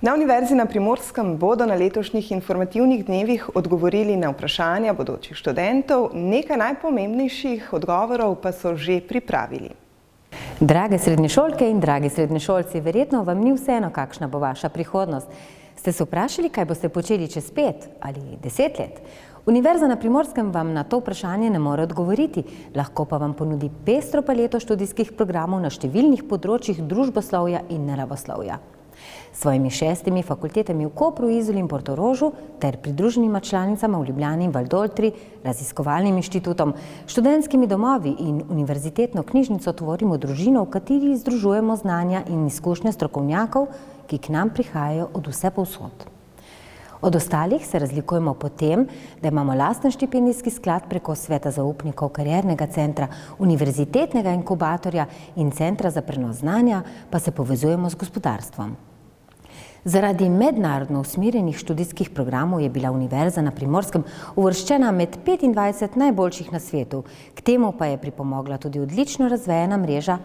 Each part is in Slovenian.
Na Univerzi na Primorskem bodo na letošnjih informativnih dnevih odgovorili na vprašanja bodočih študentov, nekaj najpomembnejših odgovorov pa so že pripravili. Drage srednješolke in dragi srednješolci, verjetno vam ni vseeno, kakšna bo vaša prihodnost. Ste se vprašali, kaj boste počeli čez 5 ali 10 let? Univerza na Primorskem vam na to vprašanje ne more odgovoriti, lahko pa vam ponudi pestro paleto študijskih programov na številnih področjih družboslovja in naravoslovja. S svojimi 6 fakultetami v Kopru, Izoli in Portorožu ter pridruženima članicama v Ljubljani in Valdoltri, raziskovalnim inštitutom, študentskimi domovi in univerzitetno knjižnico tvorimo družino, v kateri združujemo znanja in izkušnje strokovnjakov, ki k nam prihajajo od vsepovsod. Od ostalih se razlikujemo po tem, da imamo lasten štipendijski sklad preko Sveta zaupnikov, kariernega centra, univerzitetnega inkubatorja in centra za prenos znanja, pa se povezujemo z gospodarstvom. Zaradi mednarodno usmerjenih študijskih programov je bila Univerza na Primorskem uvrščena med 25 najboljših na svetu, k temu pa je pripomogla tudi odlično razvejena mreža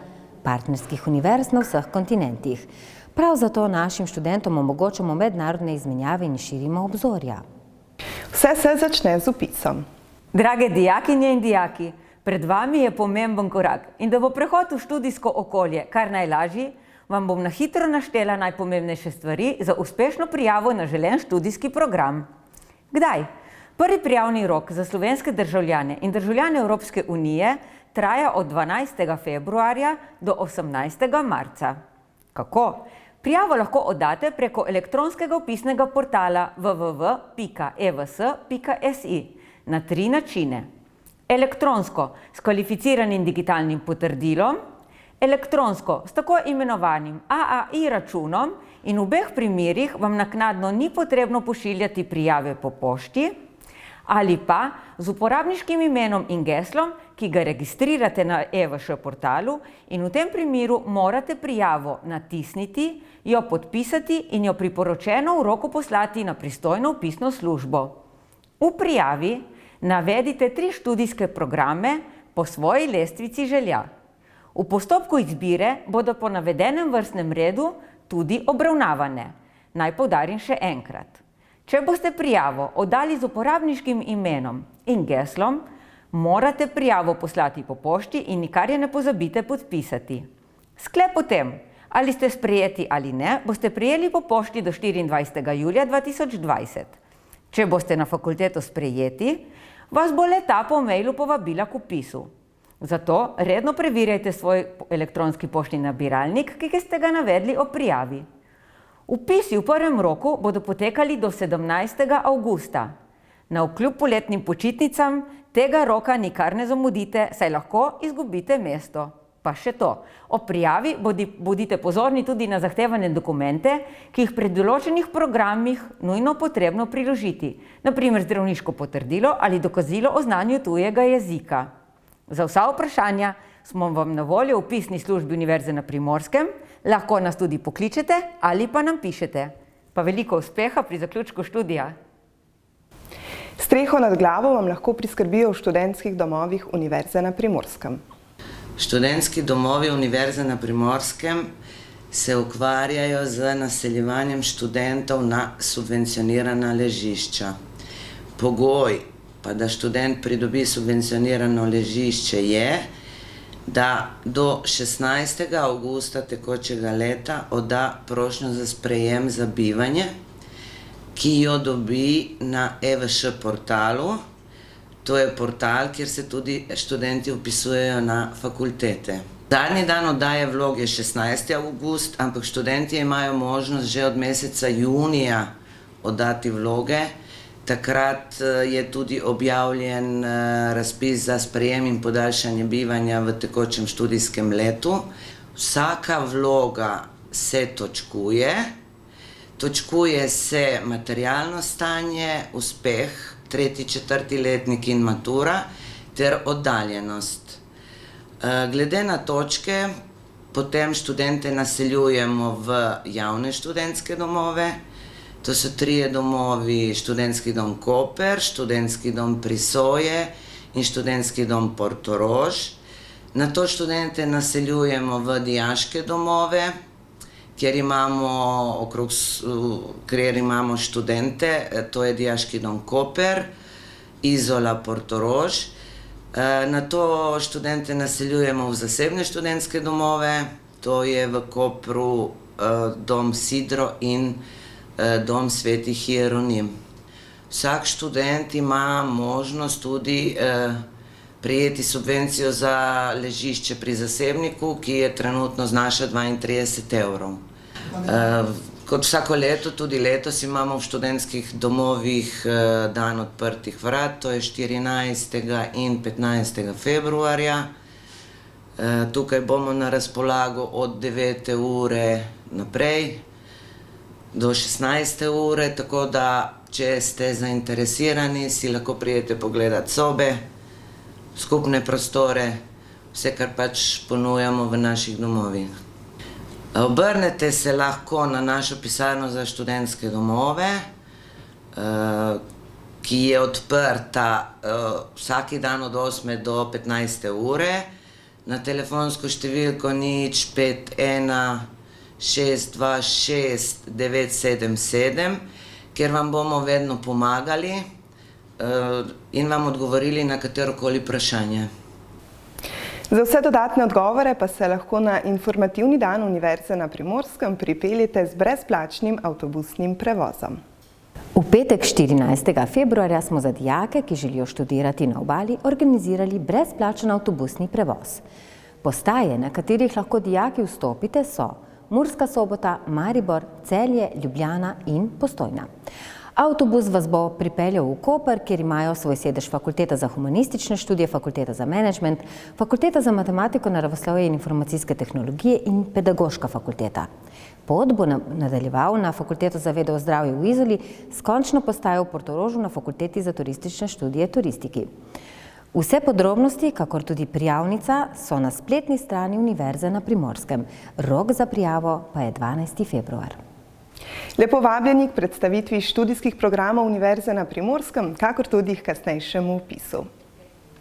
partnerskih univerz na vseh kontinentih. Prav zato našim študentom omogočamo mednarodne izmenjave in širimo obzorja. Vse se začne z vpisom. Drage dijakinje in dijaki, pred vami je pomemben korak in da bo prehod v študijsko okolje kar najlažji, vam bom na hitro naštela najpomembnejše stvari za uspešno prijavo na želen študijski program. Kdaj? Prvi prijavni rok za slovenske državljane in državljane Evropske unije traja od 12. februarja do 18. marca. Kako? Prijavo lahko oddate preko elektronskega vpisnega portala www.evs.si na 3 načine. Elektronsko s kvalificiranim digitalnim potrdilom, elektronsko s tako imenovanim AAI računom in v obeh primerih vam naknadno ni potrebno pošiljati prijave po pošti, ali pa z uporabniškim imenom in geslom, ki ga registrirate na EVŠ portalu in v tem primeru morate prijavo natisniti, jo podpisati in jo priporočeno v roku poslati na pristojno vpisno službo. V prijavi navedite 3 študijske programe po svoji lestvici želja. V postopku izbire bodo po navedenem vrstnem redu tudi obravnavane. Naj poudarim še enkrat. Če boste prijavo oddali z uporabniškim imenom in geslom, morate prijavo poslati po pošti in nikar je ne pozabite podpisati. Sklep o tem, ali ste sprejeti ali ne, boste prejeli po pošti do 24. julija 2020. Če boste na fakulteto sprejeti, vas bo le-ta po mailu povabila k vpisu. Zato redno preverjajte svoj elektronski poštni nabiralnik, ki ste ga navedli ob prijavi. Vpisi v prvem roku bodo potekali do 17. avgusta. Navkljub poletnim počitnicam tega roka nikar ne zamudite, saj lahko izgubite mesto. Pa še to, ob prijavi bodite pozorni tudi na zahtevane dokumente, ki jih pri določenih programih nujno potrebno priložiti, na primer zdravniško potrdilo ali dokazilo o znanju tujega jezika. Za vsa vprašanja smo vam na voljo v vpisni službi Univerze na Primorskem, lahko nas tudi pokličete ali pa nam pišete. Pa veliko uspeha pri zaključku študija. Streho nad glavo vam lahko priskrbijo v študentskih domovih Univerze na Primorskem. Študentski domovi Univerze na Primorskem se ukvarjajo z naseljevanjem študentov na subvencionirana ležišča. Pogoj pa da študent pridobi subvencionirano ležišče je, da do 16. avgusta tekočega leta odda prošnjo za sprejem za bivanje, ki jo dobi na EVŠ portalu. To je portal, kjer se tudi študenti vpisujejo na fakultete. Zadnji dan oddaje vlog je 16. avgust, ampak študenti imajo možnost že od meseca junija oddati vloge. Takrat je tudi objavljen razpis za sprejem in podaljšanje bivanja v tekočem študijskem letu. Vsaka vloga se točkuje. Točkuje se materialno stanje, uspeh, 3., 4. letnik in matura ter oddaljenost. Glede na točke, potem študente naseljujemo v javne študentske domove. To so 3 domovi, študentski dom Koper, študentski dom Prisoje in študentski dom Portorož. Nato študente naseljujemo v dijaške domove, kjer imamo študente, to je Dijaški dom Koper, Izola, Portorož. Nato študente naseljujemo v zasebne študentske domove, to je v Kopru dom Sidro in dom Svetih Hieronim. Vsak študent ima možnost tudi prejeti subvencijo za ležišče pri zasebniku, ki je trenutno znaša 32 evrov. Kot vsako leto, tudi letos imamo v študentskih domovih dan odprtih vrat, to je 14. in 15. februarja. Tukaj bomo na razpolago od 9. ure naprej do 16. ure, tako da, če ste zainteresirani, si lahko pridete pogledati sobe, skupne prostore, vse, kar pač ponujamo v naših domovih. Obrnete se lahko na našo pisarno za študentske domove, ki je odprta vsak dan od 8. do 15. ure, na telefonsko številko 051 626 977, kjer vam bomo vedno pomagali in vam odgovorili na katerokoli vprašanje. Za vse dodatne odgovore pa se lahko na informativni dan Univerze na Primorskem pripeljete z brezplačnim avtobusnim prevozom. V petek 14. februarja smo za dijake, ki želijo študirati na obali, organizirali brezplačen avtobusni prevoz. Postaje, na katerih lahko dijaki vstopite, so Murska Sobota, Maribor, Celje, Ljubljana in Postojna. Avtobus vas bo pripeljal v Koper, kjer imajo svoj sedež Fakulteta za humanistične študije, Fakulteta za menedžment, Fakulteta za matematiko, naravoslovje in informacijske tehnologije in Pedagoška fakulteta. Pot bo nadaljeval na Fakulteto za vede o zdravju v Izoli, s končno postajo v Portorožu na Fakulteti za turistične študije turistiki. Vse podrobnosti, kakor tudi prijavnica, so na spletni strani Univerze na Primorskem. Rok za prijavo pa je 12. februar. Lepo vabljeni k predstavitvi študijskih programov Univerze na Primorskem, kakor tudi k kasnejšemu vpisu.